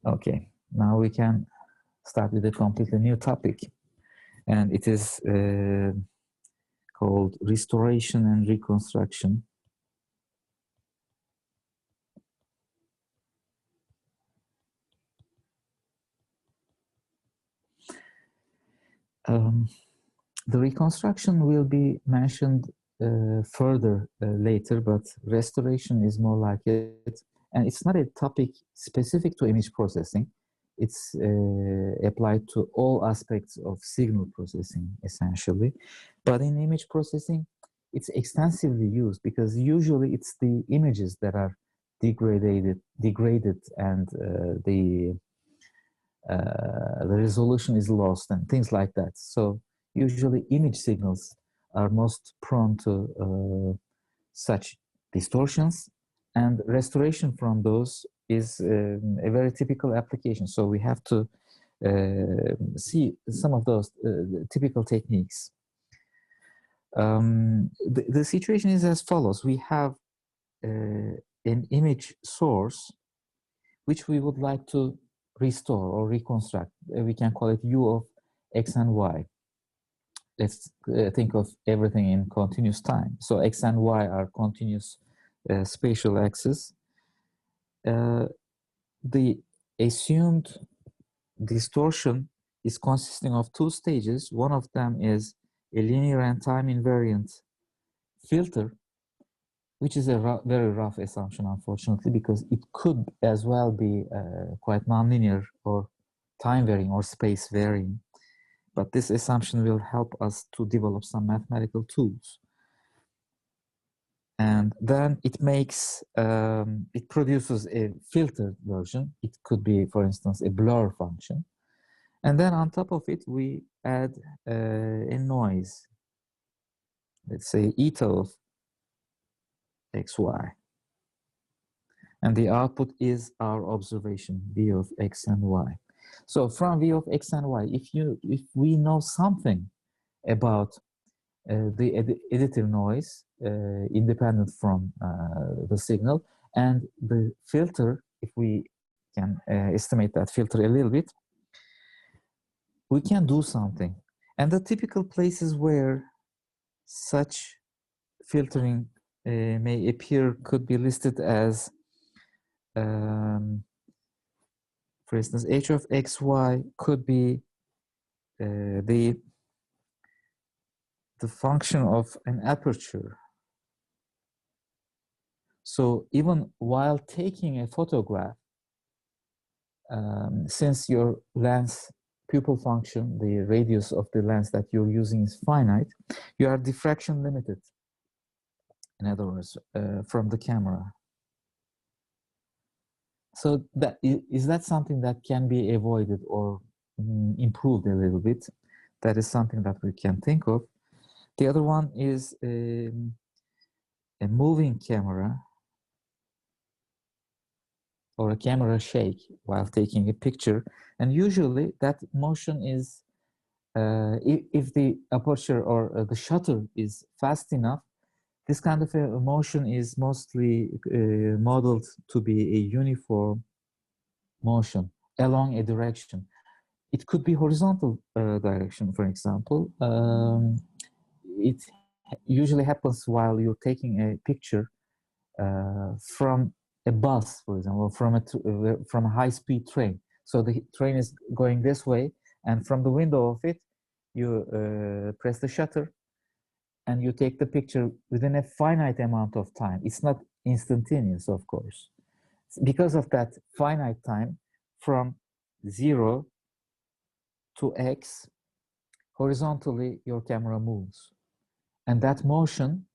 Okay, now we can start with a completely new topic, and it is called restoration and reconstruction. The reconstruction will be mentioned further later, but restoration is more like it. And it's not a topic specific to image processing. It's applied to all aspects of signal processing, essentially. But in image processing, it's extensively used because usually it's the images that are degraded and the resolution is lost and things like that. So usually image signals are most prone to such distortions, and restoration from those is a very typical application. So we have to see some of those typical techniques. The situation is as follows. We have an image source which we would like to restore or reconstruct. We can call it U of X and Y. Let's think of everything in continuous time. So X and Y are continuous spatial axes. The assumed distortion is consisting of two stages. One of them is a linear and time invariant filter, which is a very rough assumption, unfortunately, because it could as well be quite nonlinear or time varying or space varying. But this assumption will help us to develop some mathematical tools. And then it makes, it produces a filtered version. It could be, for instance, a blur function. And then on top of it, we add a noise. Let's say eta of xy. And the output is our observation, V of X and Y. So from V of X and Y, if we know something about the editor noise, independent from the signal, and the filter, if we can estimate that filter a little bit, we can do something. And the typical places where such filtering may appear could be listed as, for instance, H of xy could be the function of an aperture. So even while taking a photograph, since your lens pupil function, the radius of the lens that you're using is finite, you are diffraction limited, in other words, from the camera. So is that something that can be avoided or improved a little bit? That is something that we can think of. The other one is a moving camera or a camera shake while taking a picture. And usually that motion is, if the aperture or the shutter is fast enough, this kind of a motion is mostly modeled to be a uniform motion along a direction. It could be horizontal direction, for example. It usually happens while you're taking a picture from a bus, for example, from a high-speed train. So the train is going this way, and from the window of it, you press the shutter, and you take the picture within a finite amount of time. It's not instantaneous, of course. Because of that finite time, from 0 to X, horizontally, your camera moves. And that motion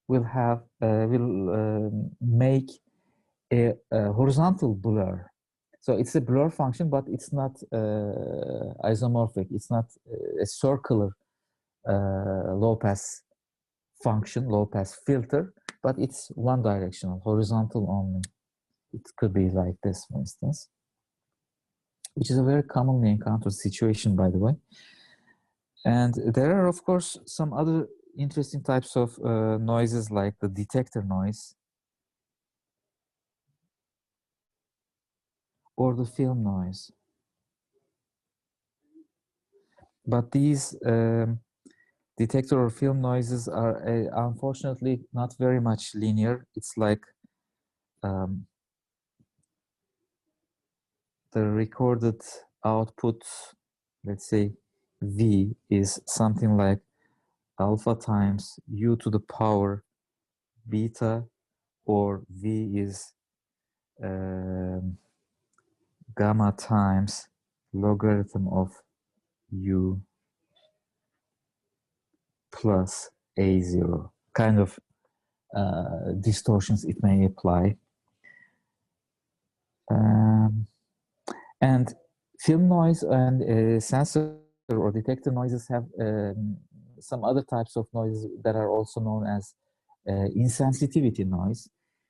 will make a horizontal blur. So it's a blur function, but it's not isomorphic. It's not a circular low-pass function, low-pass filter, but it's one directional, horizontal only. It could be like this, for instance, which is a very commonly encountered situation, by the way. And there are, of course, some other interesting types of noises like the detector noise, or the film noise. But these detector or film noises are unfortunately not very much linear. It's like um, the recorded output, let's say V, is something like alpha times u to the power beta, or V is gamma times logarithm of u plus a0, kind of distortions it may apply. And film noise and sensor or detector noises have some other types of noises that are also known as insensitivity noise,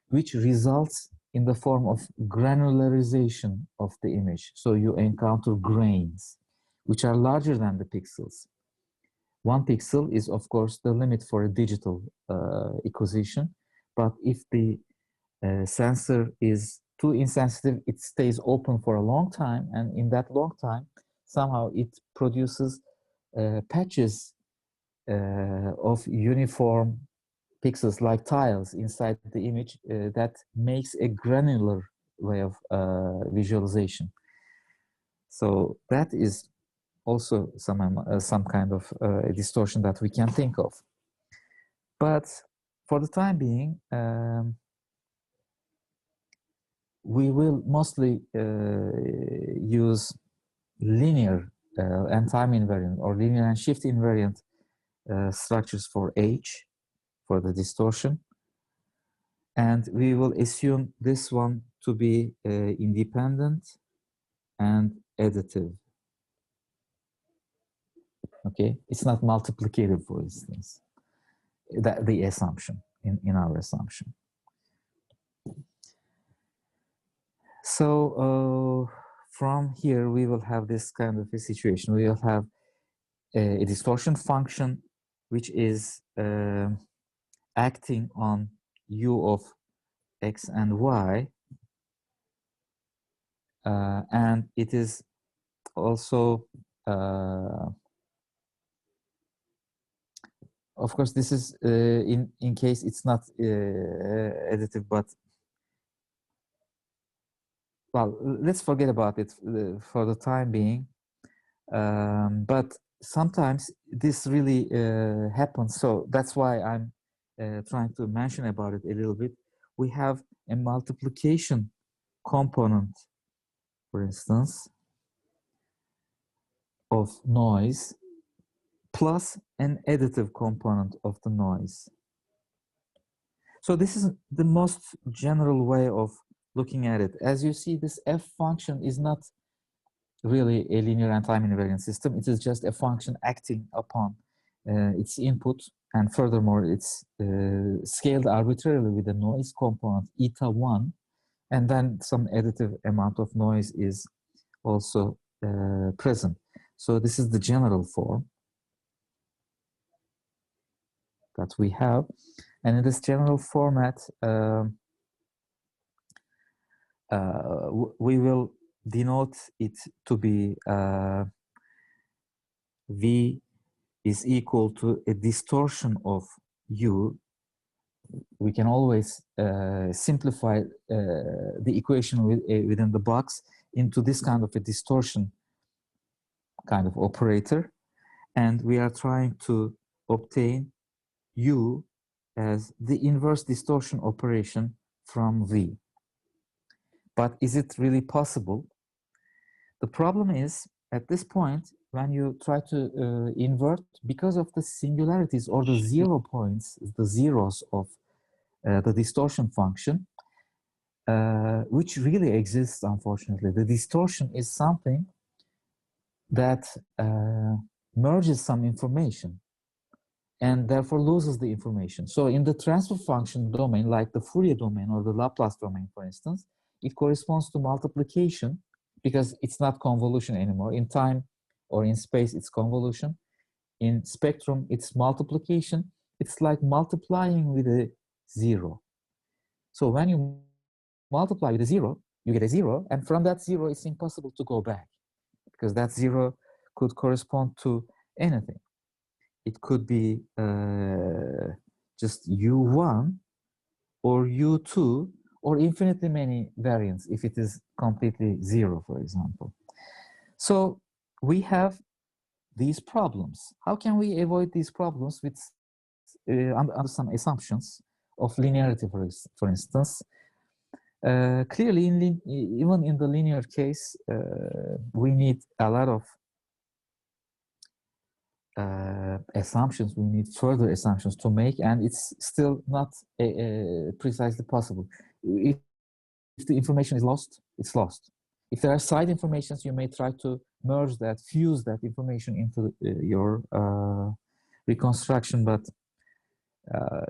which results in the form of granularization of the image. So you encounter grains, which are larger than the pixels. 1 pixel is, of course, the limit for a digital acquisition, but if the sensor is too insensitive, it stays open for a long time, and in that long time, somehow it produces patches of uniform pixels like tiles inside the image that makes a granular way of visualization. So that is also some kind of distortion that we can think of. But for the time being, we will mostly use linear and time invariant or linear and shift invariant structures for H, for the distortion. And we will assume this one to be independent and additive. Okay, it's not multiplicative, for instance, the assumption, in our assumption. So from here, we will have this kind of a situation. We will have a distortion function, which is acting on u of x and y, and it is also, of course, this is in case it's not additive, but well, let's forget about it for the time being. But sometimes this really happens, so that's why I'm trying to mention about it a little bit. We have a multiplication component, for instance, of noise plus an additive component of the noise. So this is the most general way of looking at it. As you see, this f function is not really a linear and time invariant system. It is just a function acting upon its input, and furthermore, it's scaled arbitrarily with a noise component eta 1, and then some additive amount of noise is also present. So this is the general form that we have, and in this general format, we will denote it to be V is equal to a distortion of U. We can always simplify the equation within the box into this kind of a distortion kind of operator, and we are trying to obtain U as the inverse distortion operation from V. But is it really possible? The problem is, at this point, when you try to invert, because of the singularities or the 0 points, the zeros of the distortion function, which really exists, unfortunately. The distortion is something that merges some information and therefore loses the information. So in the transfer function domain, like the Fourier domain or the Laplace domain, for instance, it corresponds to multiplication because it's not convolution anymore. In time or in space, it's convolution. In spectrum, it's multiplication. It's like multiplying with a 0. So when you multiply with a 0, you get a 0, and from that 0, it's impossible to go back, because that 0 could correspond to anything. It could be just U1 or U2 or infinitely many variants if it is completely 0, for example. So we have these problems. How can we avoid these problems with under some assumptions of linearity, for instance? Clearly, even in the linear case, we need a lot of assumptions. We need further assumptions to make, and it's still not precisely possible. If the information is lost, it's lost. If there are side informations, you may try to merge that, fuse that information into your reconstruction, but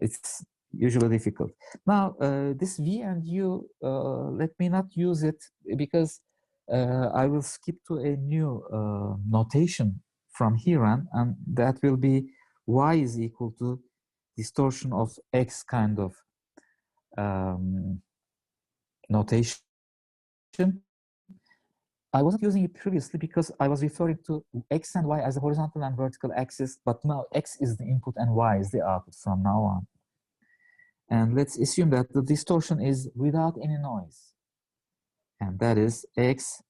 it's usually difficult. Now, this V and U, let me not use it, because I will skip to a new notation from here on, and that will be Y is equal to distortion of X kind of notation. I wasn't using it previously because I was referring to X and Y as a horizontal and vertical axis, but now X is the input and Y is the output from now on. And let's assume that the distortion is without any noise, and that is X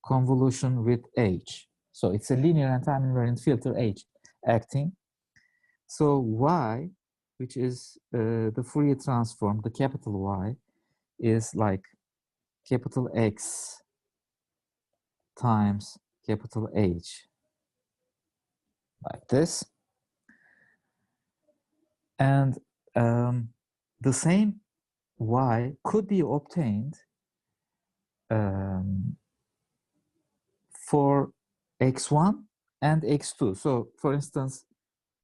convolution with H. So it's a linear and time invariant filter H acting. So Y, which is the Fourier transform, the capital Y, is like capital X times capital H, like this. And the same Y could be obtained for X1 and X2. So for instance,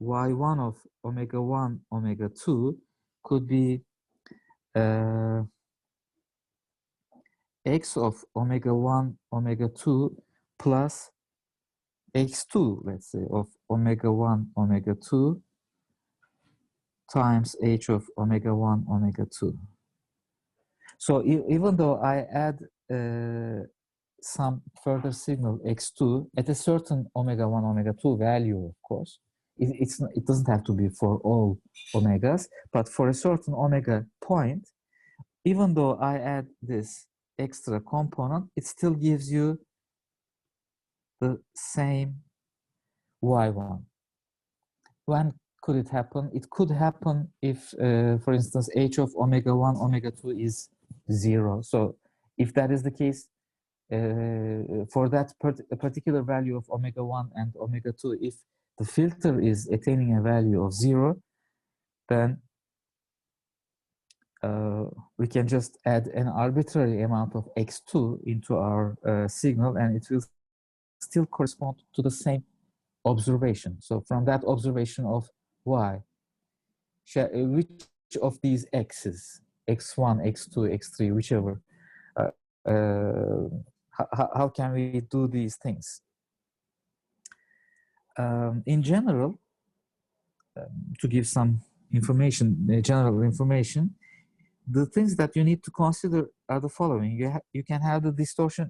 Y1 of omega 1, omega 2 could be X of omega 1, omega 2 plus X2, let's say, of omega 1, omega 2 times H of omega 1, omega 2. So even though I add some further signal X2 at a certain omega 1, omega 2 value, of course, it doesn't have to be for all omegas, but for a certain omega point, even though I add this extra component, it still gives you the same Y1. When could it happen? It could happen if, for instance, H of omega 1, omega 2 is 0. So if that is the case, for that particular value of omega 1 and omega 2, if the filter is attaining a value of 0, then we can just add an arbitrary amount of X2 into our signal, and it will still correspond to the same observation. So from that observation of Y, which of these X's, X1, X2, X3, whichever, how can we do these things? In general, to give some information, general information, the things that you need to consider are the following. You can have the distortion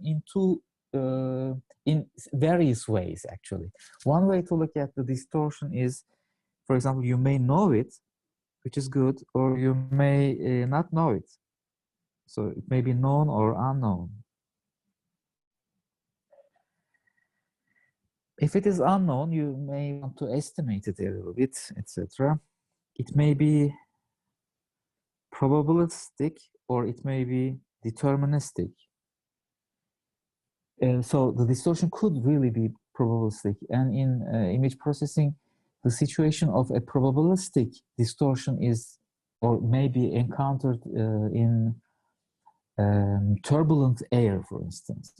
in various ways, actually. One way to look at the distortion is, for example, you may know it, which is good, or you may not know it. So it may be known or unknown. If it is unknown, you may want to estimate it a little bit, etc. It may be probabilistic or it may be deterministic. So the distortion could really be probabilistic. And in image processing, the situation of a probabilistic distortion is or may be encountered in turbulent air, for instance.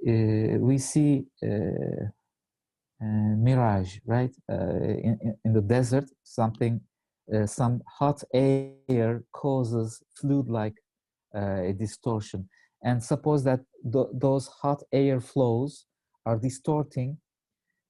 We see mirage, right? In the desert, some hot air causes fluid-like a distortion. And suppose that those hot air flows are distorting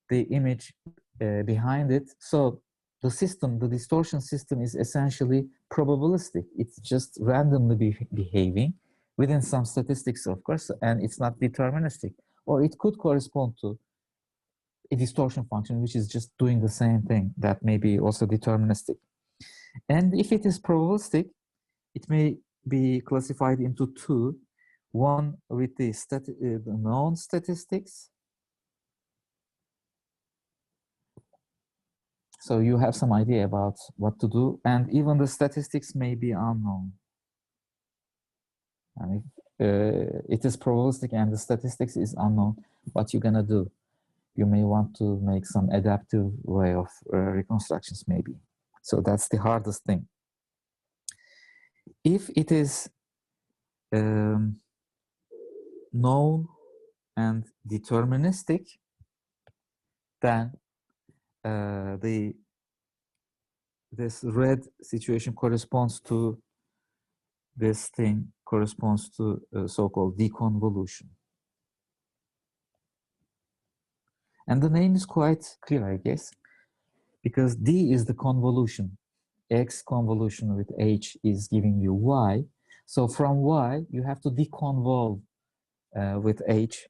the image behind it. So the system, the distortion system, is essentially probabilistic. It's just randomly behaving. within some statistics, of course, and it's not deterministic. Or it could correspond to a distortion function, which is just doing the same thing, that may be also deterministic. And if it is probabilistic, it may be classified into two, one with the known statistics. So you have some idea about what to do, and even the statistics may be unknown. And if it is probabilistic and the statistics is unknown, what you're gonna do? You may want to make some adaptive way of reconstructions maybe. So that's the hardest thing. If it is known and deterministic, then this red situation corresponds to this thing, corresponds to so-called deconvolution. And the name is quite clear, I guess, because D is the convolution. X convolution with H is giving you Y. So from Y, you have to deconvolve with H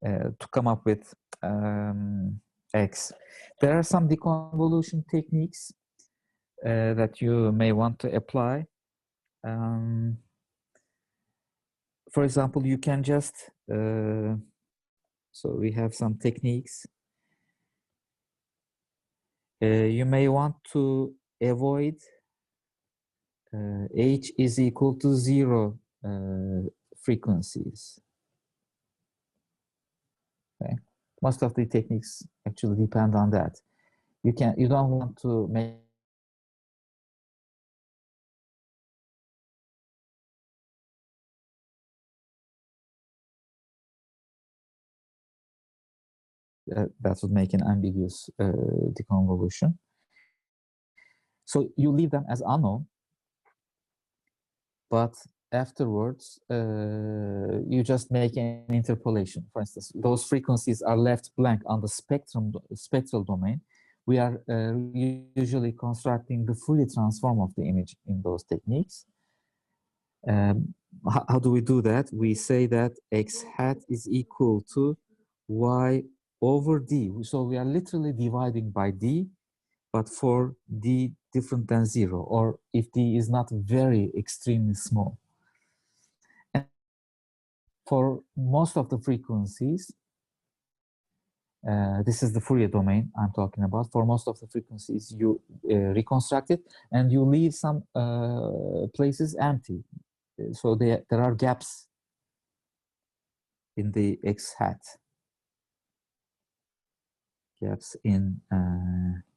to come up with X. There are some deconvolution techniques that you may want to apply. For example, you can just, so we have some techniques. You may want to avoid H is equal to 0 frequencies. Okay. Most of the techniques actually depend on that. You don't want to make that would make an ambiguous deconvolution. So you leave them as unknown, but afterwards you just make an interpolation. For instance, those frequencies are left blank on the spectral domain. We are usually constructing the Fourier transform of the image in those techniques. How do we do that? We say that X hat is equal to Y over D. So we are literally dividing by D, but for D different than 0, or if D is not very extremely small. And for most of the frequencies, this is the Fourier domain I'm talking about. For most of the frequencies, you reconstruct it and you leave some places empty. So there are gaps in the X hat. Gaps in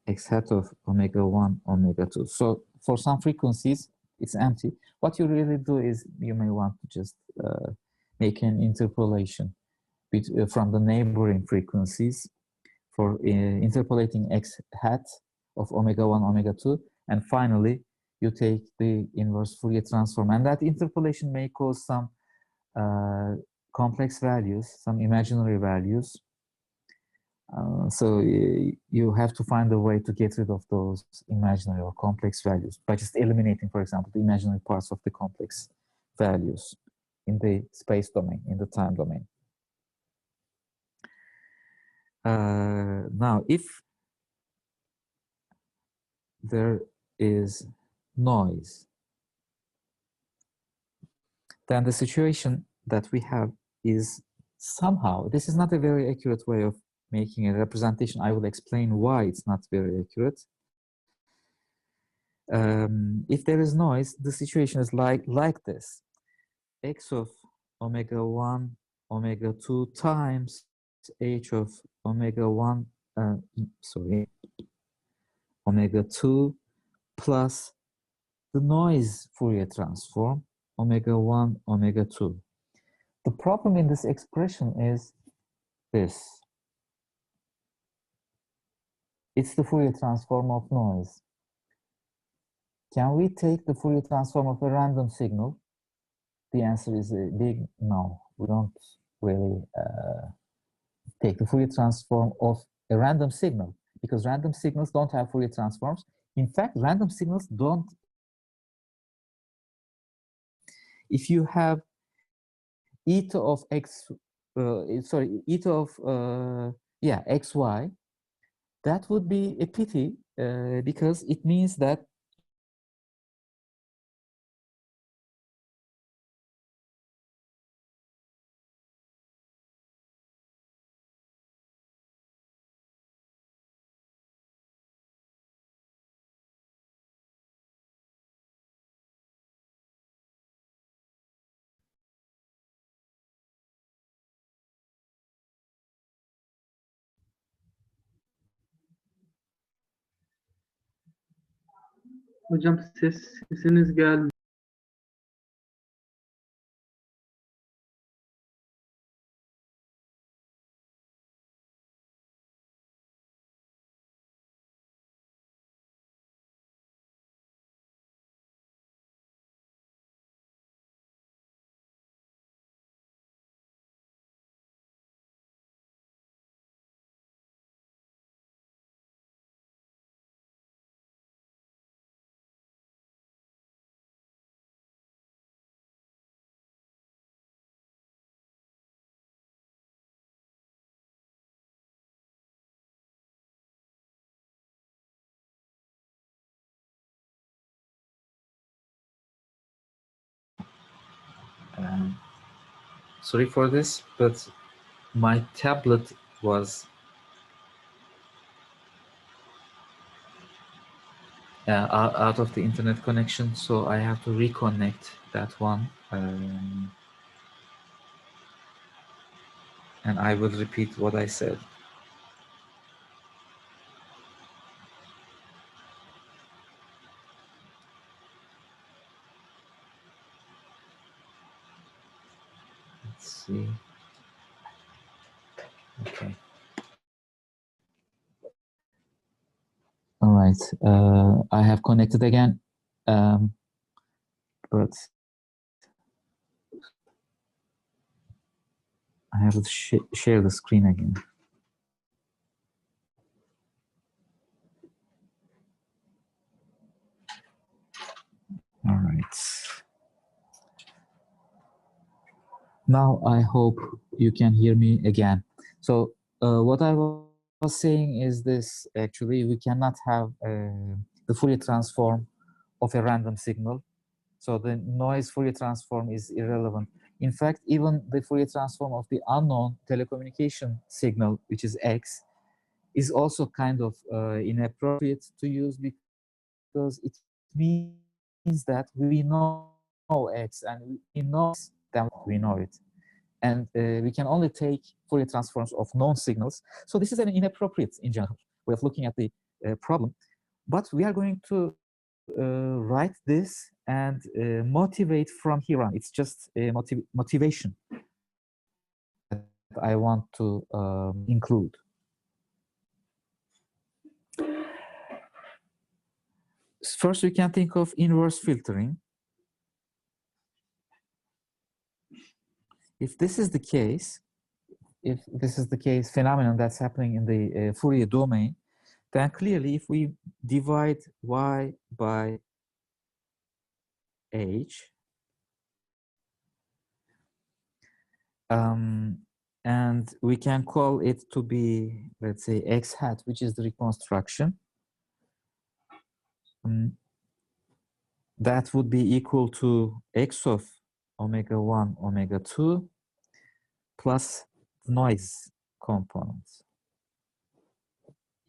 X hat of omega 1, omega 2. So for some frequencies, it's empty. What you really do is you may want to just make an interpolation from the neighboring frequencies for interpolating X hat of omega 1, omega 2. And finally, you take the inverse Fourier transform. And that interpolation may cause some complex values, some imaginary values. So you have to find a way to get rid of those imaginary or complex values by just eliminating, for example, the imaginary parts of the complex values in the space domain, in the time domain. Now, if there is noise, then the situation that we have is somehow, this is not a very accurate way of making a representation. I will explain why it's not very accurate. If there is noise, the situation is like this. X of omega 1, omega 2 times H of omega 1, omega 2 plus the noise Fourier transform, omega 1, omega 2. The problem in this expression is this. It's the Fourier transform of noise. Can we take the Fourier transform of a random signal? The answer is a big no. We don't really take the Fourier transform of a random signal, because random signals don't have Fourier transforms. In fact, random signals don't. If you have eta of x, sorry, eta of yeah, xy, that would be a pity because it means that Hocam sesiniz geldi. sorry for this, but my tablet was out of the internet connection, so I have to reconnect that one. And I will repeat what I said. Let's see. Okay. All right. I have connected again, but I have to share the screen again. All right. Now I hope you can hear me again. So what I was saying is this: actually, we cannot have the Fourier transform of a random signal. So the noise Fourier transform is irrelevant. In fact, even the Fourier transform of the unknown telecommunication signal, which is X, is also kind of inappropriate to use because it means that we know X and we know X, then we know it. And we can only take Fourier transforms of known signals. So this is an inappropriate, in general, way of looking at the problem. But we are going to write this and motivate from here on. It's just a motivation that I want to include. First, we can think of inverse filtering. If this is the case, phenomenon that's happening in the Fourier domain, then clearly if we divide y by h, and we can call it to be, let's say, x hat, which is the reconstruction. That would be equal to x of omega 1, omega 2 plus noise component,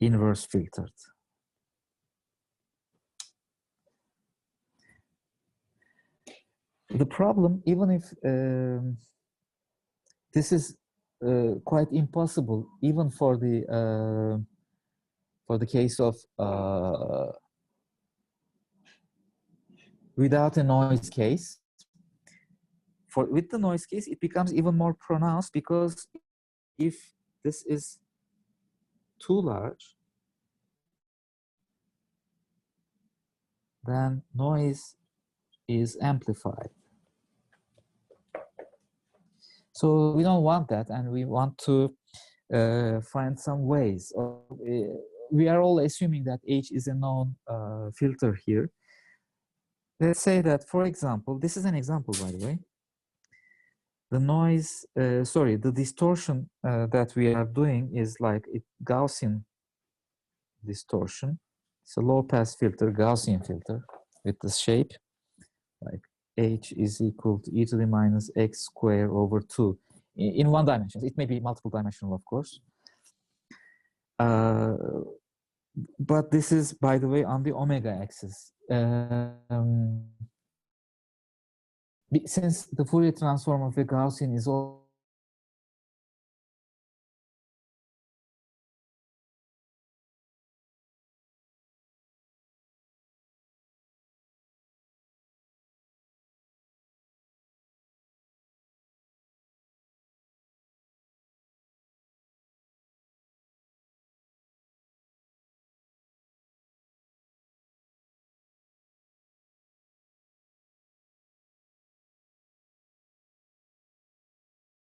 inverse filtered. The problem, even if this is quite impossible, even for the case of without a noise case. With the noise case, it becomes even more pronounced because if this is too large, then noise is amplified. So we don't want that, and we want to find some ways. We are all assuming that H is a known filter here. Let's say that, for example, this is an example, by the way. the noise, sorry, the distortion that we are doing is like a Gaussian distortion. It's a low-pass filter, Gaussian filter with this shape, like h is equal to e to the minus x square over 2 in one dimension. It may be multiple dimensional, of course. But this is, by the way, on the omega axis. Since the Fourier transform of a Gaussian is